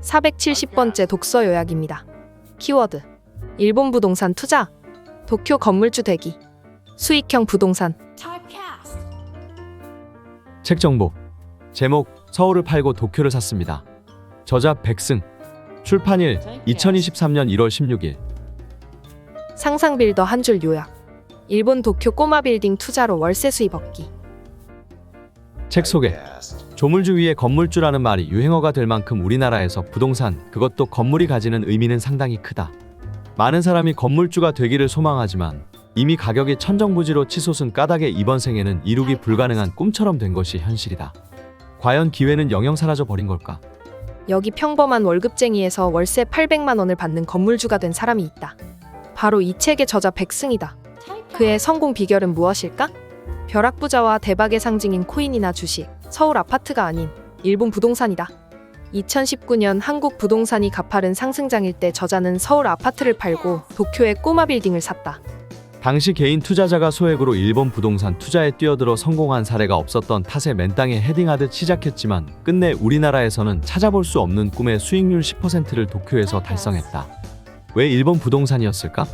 470번째 독서 요약입니다. 키워드: 일본 부동산 투자, 도쿄 건물주 되기, 수익형 부동산. 책 정보. 제목: 서울을 팔고 도쿄를 샀습니다. 저자: 백승. 출판일: 2023년 1월 16일. 상상 빌더 한 줄 요약. 일본 도쿄 꼬마 빌딩 투자로 월세 수입 얻기. 책 소개. 조물주 위에 건물주라는 말이 유행어가 될 만큼 우리나라에서 부동산, 그것도 건물이 가지는 의미는 상당히 크다. 많은 사람이 건물주가 되기를 소망하지만 이미 가격이 천정부지로 치솟은 까닭에 이번 생에는 이루기 불가능한 꿈처럼 된 것이 현실이다. 과연 기회는 영영 사라져 버린 걸까? 여기 평범한 월급쟁이에서 월세 800만 원을 받는 건물주가 된 사람이 있다. 바로 이 책의 저자 백승이다. 그의 성공 비결은 무엇일까? 벼락부자와 대박의 상징인 코인이나 주식, 서울 아파트가 아닌 일본 부동산이다. 2019년 한국 부동산이 가파른 상승장일 때 저자는 서울 아파트를 팔고 도쿄의 꼬마 빌딩을 샀다. 당시 개인 투자자가 소액으로 일본 부동산 투자에 뛰어들어 성공한 사례가 없었던 탓에 맨땅에 헤딩하듯 시작했지만 끝내 우리나라에서는 찾아볼 수 없는 꿈의 수익률 10%를 도쿄에서 달성했다. 왜 일본 부동산이었을까?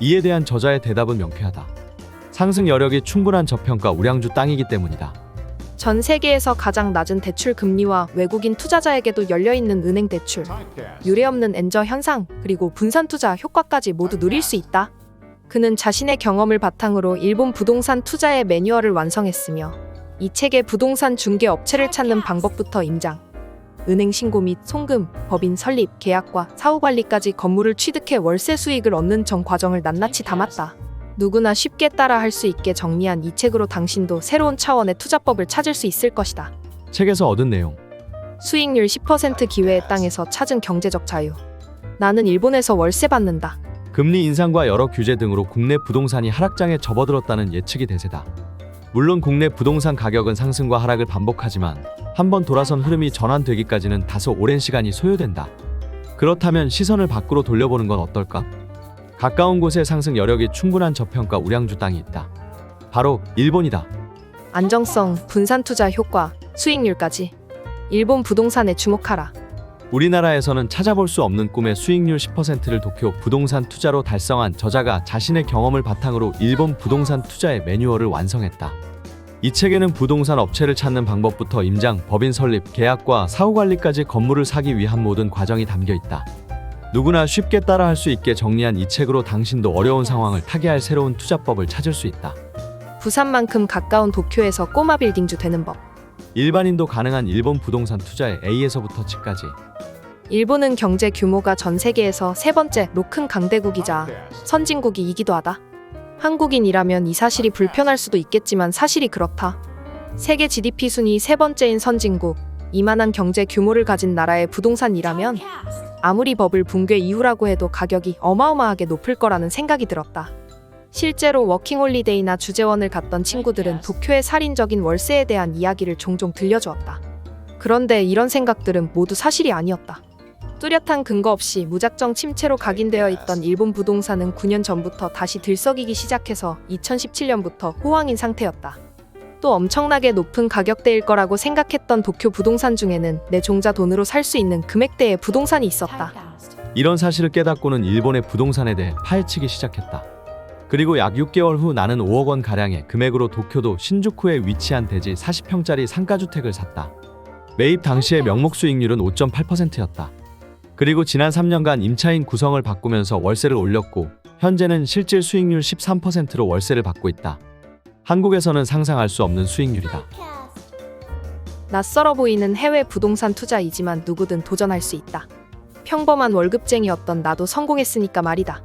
이에 대한 저자의 대답은 명쾌하다. 상승 여력이 충분한 저평가 우량주 땅이기 때문이다. 전 세계에서 가장 낮은 대출 금리와 외국인 투자자에게도 열려있는 은행 대출, 유례없는 엔저 현상, 그리고 분산 투자 효과까지 모두 누릴 수 있다. 그는 자신의 경험을 바탕으로 일본 부동산 투자의 매뉴얼을 완성했으며 이 책의 부동산 중개 업체를 찾는 방법부터 임장, 은행 신고 및 송금, 법인 설립, 계약과 사후 관리까지 건물을 취득해 월세 수익을 얻는 전 과정을 낱낱이 담았다. 누구나 쉽게 따라할 수 있게 정리한 이 책으로 당신도 새로운 차원의 투자법을 찾을 수 있을 것이다. 책에서 얻은 내용. 수익률 10% 기회의 땅에서 찾은 경제적 자유. 나는 일본에서 월세 받는다. 금리 인상과 여러 규제 등으로 국내 부동산이 하락장에 접어들었다는 예측이 대세다. 물론 국내 부동산 가격은 상승과 하락을 반복하지만 한번 돌아선 흐름이 전환되기까지는 다소 오랜 시간이 소요된다. 그렇다면 시선을 밖으로 돌려보는 건 어떨까? 가까운 곳에 상승 여력이 충분한 저평가 우량주 땅이 있다. 바로 일본이다. 안정성, 분산 투자 효과, 수익률까지. 일본 부동산에 주목하라. 우리나라에서는 찾아볼 수 없는 꿈의 수익률 10%를 도쿄 부동산 투자로 달성한 저자가 자신의 경험을 바탕으로 일본 부동산 투자의 매뉴얼을 완성했다. 이 책에는 부동산 업체를 찾는 방법부터 임장, 법인 설립, 계약과 사후 관리까지 건물을 사기 위한 모든 과정이 담겨 있다. 누구나 쉽게 따라할 수 있게 정리한 이 책으로 당신도 어려운 상황을 타개할 새로운 투자법을 찾을 수 있다. 부산만큼 가까운 도쿄에서 꼬마 빌딩주 되는 법. 일반인도 가능한 일본 부동산 투자의 A에서부터 G까지. 일본은 경제 규모가 전 세계에서 세 번째로 큰 강대국이자 선진국이기도 하다. 한국인이라면 이 사실이 불편할 수도 있겠지만 사실이 그렇다. 세계 GDP 순위 세 번째인 선진국, 이만한 경제 규모를 가진 나라의 부동산이라면 아무리 버블 붕괴 이후라고 해도 가격이 어마어마하게 높을 거라는 생각이 들었다. 실제로 워킹홀리데이나 주재원을 갔던 친구들은 도쿄의 살인적인 월세에 대한 이야기를 종종 들려주었다. 그런데 이런 생각들은 모두 사실이 아니었다. 뚜렷한 근거 없이 무작정 침체로 각인되어 있던 일본 부동산은 9년 전부터 다시 들썩이기 시작해서 2017년부터 호황인 상태였다. 또 엄청나게 높은 가격대일 거라고 생각했던 도쿄 부동산 중에는 내 종자 돈으로 살 수 있는 금액대의 부동산이 있었다. 이런 사실을 깨닫고는 일본의 부동산에 대해 파헤치기 시작했다. 그리고 약 6개월 후 나는 5억 원 가량의 금액으로 도쿄도 신주쿠에 위치한 대지 40평짜리 상가주택을 샀다. 매입 당시의 명목 수익률은 5.8%였다. 그리고 지난 3년간 임차인 구성을 바꾸면서 월세를 올렸고 현재는 실질 수익률 13%로 월세를 받고 있다. 한국에서는 상상할 수 없는 수익률이다. 낯설어 보이는 해외 부동산 투자이지만 누구든 도전할 수 있다. 평범한 월급쟁이였던 나도 성공했으니까 말이다.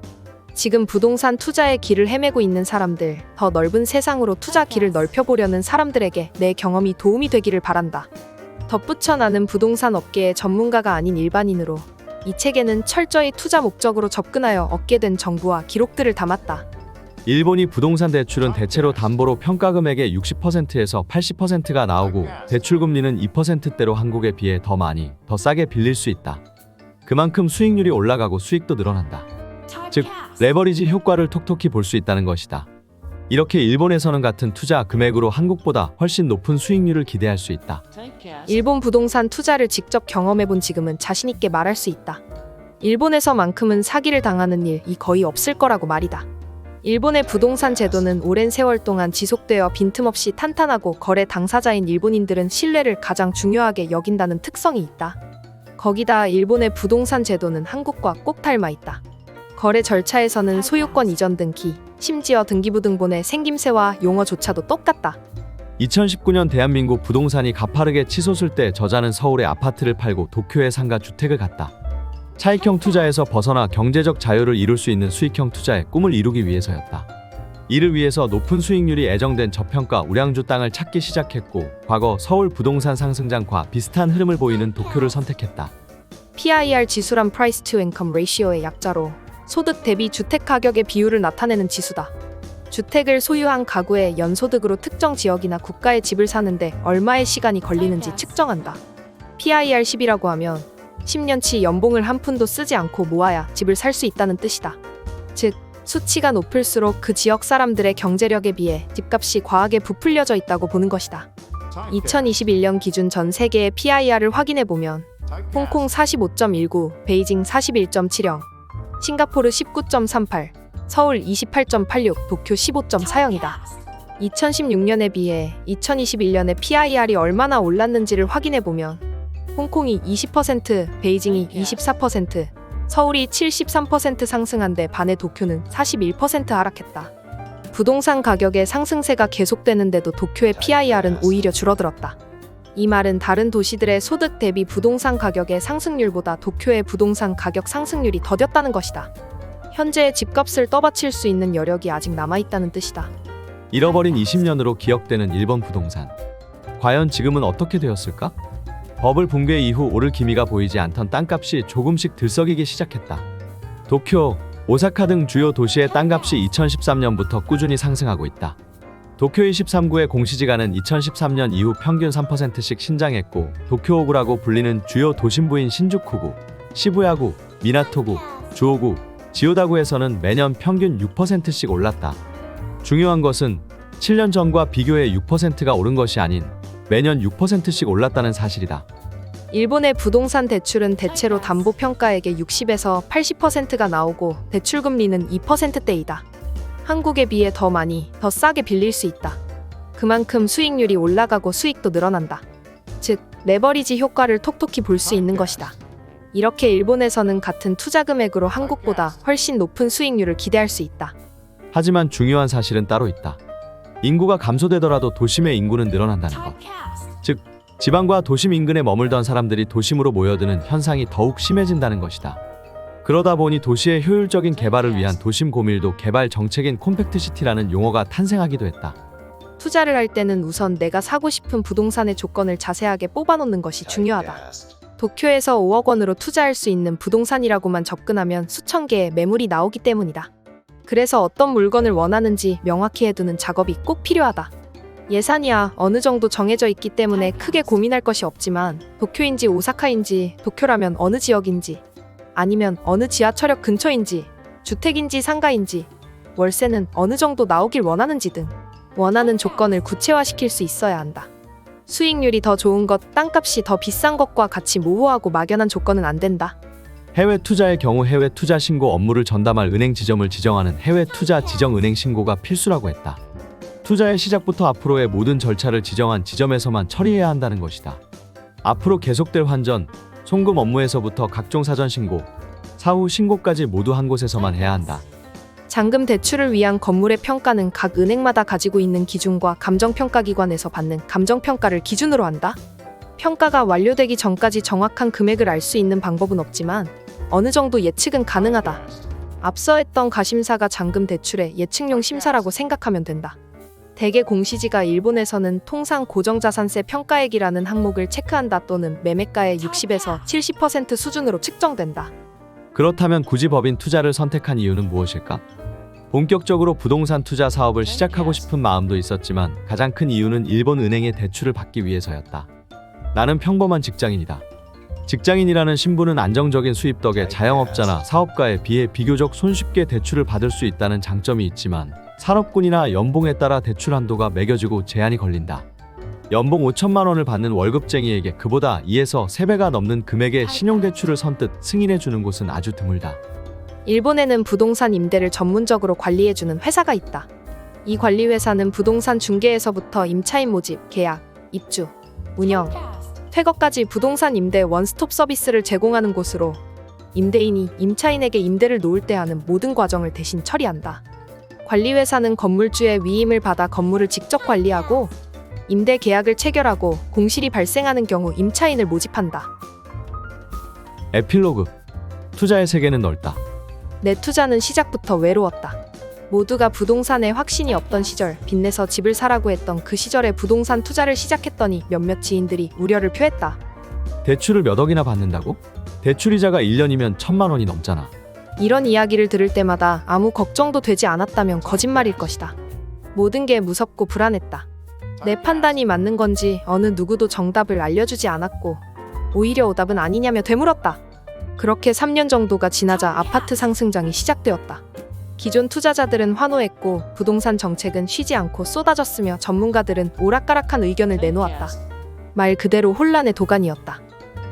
지금 부동산 투자의 길을 헤매고 있는 사람들, 더 넓은 세상으로 투자 길을 넓혀보려는 사람들에게 내 경험이 도움이 되기를 바란다. 덧붙여 나는 부동산 업계의 전문가가 아닌 일반인으로 이 책에는 철저히 투자 목적으로 접근하여 얻게 된 정보와 기록들을 담았다. 일본이 부동산 대출은 대체로 담보로 평가 금액의 60%에서 80%가 나오고 대출 금리는 2%대로 한국에 비해 더 많이, 더 싸게 빌릴 수 있다. 그만큼 수익률이 올라가고 수익도 늘어난다. 즉, 레버리지 효과를 톡톡히 볼 수 있다는 것이다. 이렇게 일본에서는 같은 투자 금액으로 한국보다 훨씬 높은 수익률을 기대할 수 있다. 일본 부동산 투자를 직접 경험해본 지금은 자신있게 말할 수 있다. 일본에서만큼은 사기를 당하는 일이 거의 없을 거라고 말이다. 일본의 부동산 제도는 오랜 세월 동안 지속되어 빈틈없이 탄탄하고 거래 당사자인 일본인들은 신뢰를 가장 중요하게 여긴다는 특성이 있다. 거기다 일본의 부동산 제도는 한국과 꼭 닮아 있다. 거래 절차에서는 소유권 이전 등기, 심지어 등기부등본의 생김새와 용어조차도 똑같다. 2019년 대한민국 부동산이 가파르게 치솟을 때 저자는 서울의 아파트를 팔고 도쿄에 상가 주택을 갔다. 차익형 투자에서 벗어나 경제적 자유를 이룰 수 있는 수익형 투자의 꿈을 이루기 위해서였다. 이를 위해서 높은 수익률이 애정된 저평가 우량주 땅을 찾기 시작했고, 과거 서울 부동산 상승장과 비슷한 흐름을 보이는 도쿄를 선택했다. PIR 지수란 Price to Income Ratio의 약자로 소득 대비 주택 가격의 비율을 나타내는 지수다. 주택을 소유한 가구의 연소득으로 특정 지역이나 국가의 집을 사는데 얼마의 시간이 걸리는지 측정한다. PIR 10이라고 하면 10년치 연봉을 한 푼도 쓰지 않고 모아야 집을 살 수 있다는 뜻이다. 즉, 수치가 높을수록 그 지역 사람들의 경제력에 비해 집값이 과하게 부풀려져 있다고 보는 것이다. 2021년 기준 전 세계의 PIR을 확인해보면 홍콩 45.19, 베이징 41.70, 싱가포르 19.38, 서울 28.86, 도쿄 15.40이다. 2016년에 비해 2021년에 PIR이 얼마나 올랐는지를 확인해보면 홍콩이 20%, 베이징이 24%, 서울이 73% 상승한데 반해 도쿄는 41% 하락했다. 부동산 가격의 상승세가 계속되는데도 도쿄의 PIR은 오히려 줄어들었다. 이 말은 다른 도시들의 소득 대비 부동산 가격의 상승률보다 도쿄의 부동산 가격 상승률이 더뎠다는 것이다. 현재의 집값을 떠받칠 수 있는 여력이 아직 남아있다는 뜻이다. 잃어버린 20년으로 기억되는 일본 부동산. 과연 지금은 어떻게 되었을까? 버블 붕괴 이후 오를 기미가 보이지 않던 땅값이 조금씩 들썩이기 시작했다. 도쿄, 오사카 등 주요 도시의 땅값이 2013년부터 꾸준히 상승하고 있다. 도쿄 23구의 공시지가는 2013년 이후 평균 3%씩 신장했고, 도쿄오구라고 불리는 주요 도심부인 신주쿠구, 시부야구, 미나토구, 주오구, 지오다구에서는 매년 평균 6%씩 올랐다. 중요한 것은 7년 전과 비교해 6%가 오른 것이 아닌 매년 6%씩 올랐다는 사실이다. 일본의 부동산 대출은 대체로 담보평가액의 60에서 80%가 나오고 대출금리는 2%대이다. 한국에 비해 더 많이, 더 싸게 빌릴 수 있다. 그만큼 수익률이 올라가고 수익도 늘어난다. 즉, 레버리지 효과를 톡톡히 볼 수 있는 것이다. 이렇게 일본에서는 같은 투자 금액으로 한국보다 훨씬 높은 수익률을 기대할 수 있다. 하지만 중요한 사실은 따로 있다. 인구가 감소되더라도 도심의 인구는 늘어난다는 것. 즉, 지방과 도심 인근에 머물던 사람들이 도심으로 모여드는 현상이 더욱 심해진다는 것이다. 그러다 보니 도시의 효율적인 개발을 위한 도심 고밀도 개발 정책인 콤팩트시티라는 용어가 탄생하기도 했다. 투자를 할 때는 우선 내가 사고 싶은 부동산의 조건을 자세하게 뽑아놓는 것이 중요하다. 도쿄에서 5억 원으로 투자할 수 있는 부동산이라고만 접근하면 수천 개의 매물이 나오기 때문이다. 그래서 어떤 물건을 원하는지 명확히 해두는 작업이 꼭 필요하다. 예산이야 어느 정도 정해져 있기 때문에 크게 고민할 것이 없지만 도쿄인지 오사카인지, 도쿄라면 어느 지역인지, 아니면 어느 지하철역 근처인지, 주택인지 상가인지, 월세는 어느 정도 나오길 원하는지 등 원하는 조건을 구체화시킬 수 있어야 한다. 수익률이 더 좋은 것, 땅값이 더 비싼 것과 같이 모호하고 막연한 조건은 안 된다. 해외 투자의 경우 해외 투자 신고 업무를 전담할 은행 지점을 지정하는 해외 투자 지정 은행 신고가 필수라고 했다. 투자의 시작부터 앞으로의 모든 절차를 지정한 지점에서만 처리해야 한다는 것이다. 앞으로 계속될 환전, 송금 업무에서부터 각종 사전 신고, 사후 신고까지 모두 한 곳에서만 해야 한다. 잔금 대출을 위한 건물의 평가는 각 은행마다 가지고 있는 기준과 감정평가기관에서 받는 감정평가를 기준으로 한다. 평가가 완료되기 전까지 정확한 금액을 알 수 있는 방법은 없지만 어느 정도 예측은 가능하다. 앞서 했던 가심사가 잔금 대출의 예측용 심사라고 생각하면 된다. 대개 공시지가 일본에서는 통상 고정자산세 평가액이라는 항목을 체크한다 또는 매매가의 60에서 70% 수준으로 측정된다. 그렇다면 굳이 법인 투자를 선택한 이유는 무엇일까? 본격적으로 부동산 투자 사업을 시작하고 싶은 마음도 있었지만 가장 큰 이유는 일본 은행의 대출을 받기 위해서였다. 나는 평범한 직장인이다. 직장인이라는 신분은 안정적인 수입 덕에 자영업자나 사업가에 비해 비교적 손쉽게 대출을 받을 수 있다는 장점이 있지만 산업군이나 연봉에 따라 대출 한도가 매겨지고 제한이 걸린다. 연봉 5천만 원을 받는 월급쟁이에게 그보다 2에서 3배가 넘는 금액의 신용대출을 선뜻 승인해 주는 곳은 아주 드물다. 일본에는 부동산 임대를 전문적으로 관리해주는 회사가 있다. 이 관리회사는 부동산 중개에서부터 임차인 모집, 계약, 입주, 운영, 퇴거까지 부동산 임대 원스톱 서비스를 제공하는 곳으로 임대인이 임차인에게 임대를 놓을 때 하는 모든 과정을 대신 처리한다. 관리회사는 건물주의 위임을 받아 건물을 직접 관리하고 임대 계약을 체결하고 공실이 발생하는 경우 임차인을 모집한다. 에필로그. 투자의 세계는 넓다. 내 투자는 시작부터 외로웠다. 모두가 부동산에 확신이 없던 시절, 빚내서 집을 사라고 했던 그 시절에 부동산 투자를 시작했더니 몇몇 지인들이 우려를 표했다. 대출을 몇 억이나 받는다고? 대출이자가 1년이면 1,000만 원이 넘잖아. 이런 이야기를 들을 때마다 아무 걱정도 되지 않았다면 거짓말일 것이다. 모든 게 무섭고 불안했다. 내 판단이 맞는 건지 어느 누구도 정답을 알려주지 않았고 오히려 오답은 아니냐며 되물었다. 그렇게 3년 정도가 지나자 아파트 상승장이 시작되었다. 기존 투자자들은 환호했고 부동산 정책은 쉬지 않고 쏟아졌으며 전문가들은 오락가락한 의견을 내놓았다. 말 그대로 혼란의 도가니였다.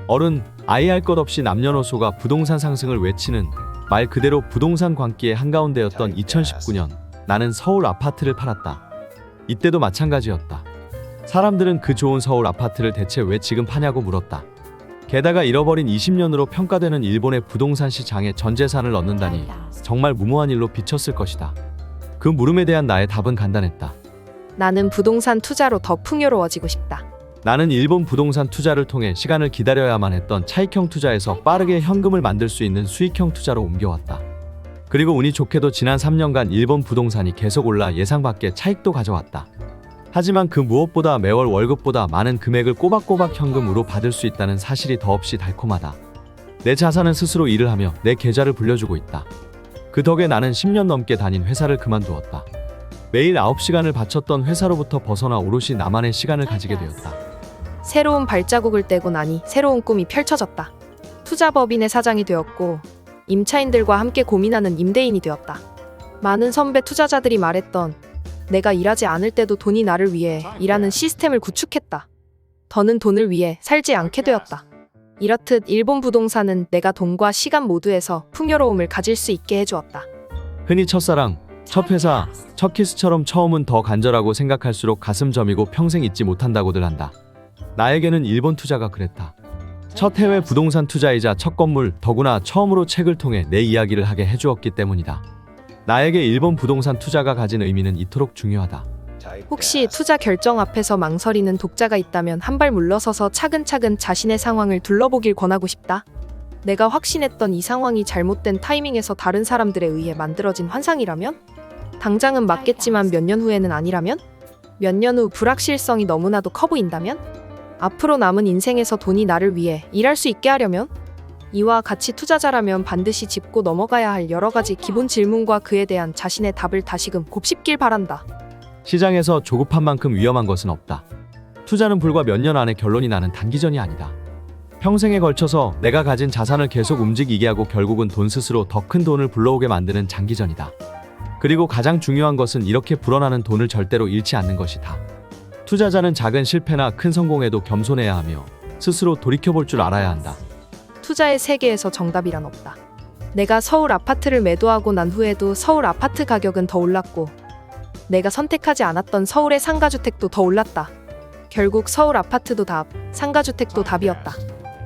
어른, 아이 할 것 없이 남녀노소가 부동산 상승을 외치는 말 그대로 부동산 광기의 한가운데였던 2019년, 나는 서울 아파트를 팔았다. 이때도 마찬가지였다. 사람들은 그 좋은 서울 아파트를 대체 왜 지금 파냐고 물었다. 게다가 잃어버린 20년으로 평가되는 일본의 부동산 시장에 전 재산을 넣는다니 정말 무모한 일로 비쳤을 것이다. 그 물음에 대한 나의 답은 간단했다. 나는 부동산 투자로 더 풍요로워지고 싶다. 나는 일본 부동산 투자를 통해 시간을 기다려야만 했던 차익형 투자에서 빠르게 현금을 만들 수 있는 수익형 투자로 옮겨왔다. 그리고 운이 좋게도 지난 3년간 일본 부동산이 계속 올라 예상 밖의 차익도 가져왔다. 하지만 그 무엇보다 매월 월급보다 많은 금액을 꼬박꼬박 현금으로 받을 수 있다는 사실이 더없이 달콤하다. 내 자산은 스스로 일을 하며 내 계좌를 불려주고 있다. 그 덕에 나는 10년 넘게 다닌 회사를 그만두었다. 매일 9시간을 바쳤던 회사로부터 벗어나 오롯이 나만의 시간을 가지게 되었다. 새로운 발자국을 떼고 나니 새로운 꿈이 펼쳐졌다. 투자법인의 사장이 되었고 임차인들과 함께 고민하는 임대인이 되었다. 많은 선배 투자자들이 말했던 내가 일하지 않을 때도 돈이 나를 위해 일하는 시스템을 구축했다. 더는 돈을 위해 살지 않게 되었다. 이렇듯 일본 부동산은 내가 돈과 시간 모두에서 풍요로움을 가질 수 있게 해주었다. 흔히 첫사랑, 첫 회사, 첫 키스처럼 처음은 더 간절하고 생각할수록 가슴 저미고 평생 잊지 못한다고들 한다. 나에게는 일본 투자가 그랬다. 첫 해외 부동산 투자이자 첫 건물, 더구나 처음으로 책을 통해 내 이야기를 하게 해주었기 때문이다. 나에게 일본 부동산 투자가 가진 의미는 이토록 중요하다. 혹시 투자 결정 앞에서 망설이는 독자가 있다면 한 발 물러서서 차근차근 자신의 상황을 둘러보길 권하고 싶다. 내가 확신했던 이 상황이 잘못된 타이밍에서 다른 사람들에 의해 만들어진 환상이라면? 당장은 맞겠지만 몇 년 후에는 아니라면? 몇 년 후 불확실성이 너무나도 커 보인다면? 앞으로 남은 인생에서 돈이 나를 위해 일할 수 있게 하려면? 이와 같이 투자자라면 반드시 짚고 넘어가야 할 여러 가지 기본 질문과 그에 대한 자신의 답을 다시금 곱씹길 바란다. 시장에서 조급한 만큼 위험한 것은 없다. 투자는 불과 몇 년 안에 결론이 나는 단기전이 아니다. 평생에 걸쳐서 내가 가진 자산을 계속 움직이게 하고 결국은 돈 스스로 더 큰 돈을 불러오게 만드는 장기전이다. 그리고 가장 중요한 것은 이렇게 불어나는 돈을 절대로 잃지 않는 것이다. 투자자는 작은 실패나 큰 성공에도 겸손해야 하며 스스로 돌이켜볼 줄 알아야 한다. 투자의 세계에서 정답이란 없다. 내가 서울 아파트를 매도하고 난 후에도 서울 아파트 가격은 더 올랐고 내가 선택하지 않았던 서울의 상가주택도 더 올랐다. 결국 서울 아파트도 답, 상가주택도 답이었다.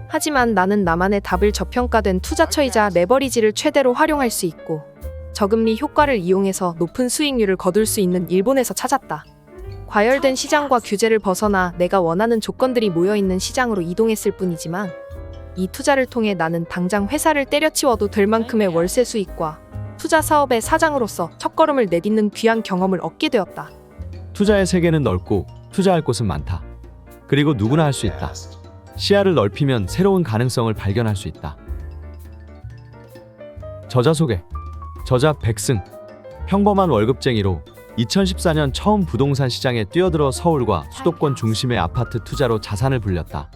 하지만 나는 나만의 답을 저평가된 투자처이자 레버리지를 최대로 활용할 수 있고 저금리 효과를 이용해서 높은 수익률을 거둘 수 있는 일본에서 찾았다. 과열된 시장과 규제를 벗어나 내가 원하는 조건들이 모여있는 시장으로 이동했을 뿐이지만 이 투자를 통해 나는 당장 회사를 때려치워도 될 만큼의 월세 수익과 투자 사업의 사장으로서 첫걸음을 내딛는 귀한 경험을 얻게 되었다. 투자의 세계는 넓고 투자할 곳은 많다. 그리고 누구나 할 수 있다. 시야를 넓히면 새로운 가능성을 발견할 수 있다. 저자 소개. 저자 백승. 평범한 월급쟁이로 2014년 처음 부동산 시장에 뛰어들어 서울과 수도권 중심의 아파트 투자로 자산을 불렸다.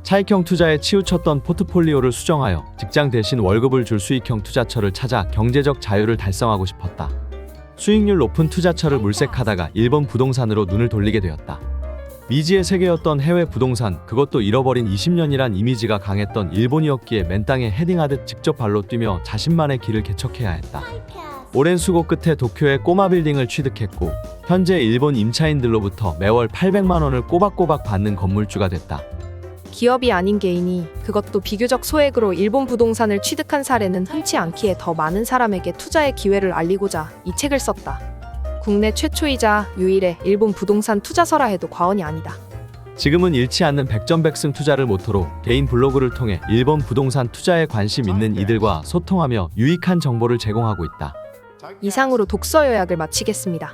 차익형 투자에 치우쳤던 포트폴리오를 수정하여 직장 대신 월급을 줄 수익형 투자처를 찾아 경제적 자유를 달성하고 싶었다. 수익률 높은 투자처를 물색하다가 일본 부동산으로 눈을 돌리게 되었다. 미지의 세계였던 해외 부동산, 그것도 잃어버린 20년이란 이미지가 강했던 일본이었기에 맨땅에 헤딩하듯 직접 발로 뛰며 자신만의 길을 개척해야 했다. 오랜 수고 끝에 도쿄의 꼬마 빌딩을 취득했고 현재 일본 임차인들로부터 매월 800만 원을 꼬박꼬박 받는 건물주가 됐다. 기업이 아닌 개인이, 그것도 비교적 소액으로 일본 부동산을 취득한 사례는 흔치 않기에 더 많은 사람에게 투자의 기회를 알리고자 이 책을 썼다. 국내 최초이자 유일의 일본 부동산 투자서라 해도 과언이 아니다. 지금은 잃지 않는 백전백승 투자를 모토로 개인 블로그를 통해 일본 부동산 투자에 관심 있는 이들과 소통하며 유익한 정보를 제공하고 있다. 이상으로 독서 요약을 마치겠습니다.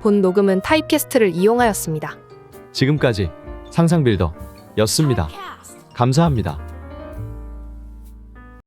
본 녹음은 타입캐스트를 이용하였습니다. 지금까지 상상빌더였습니다. 감사합니다.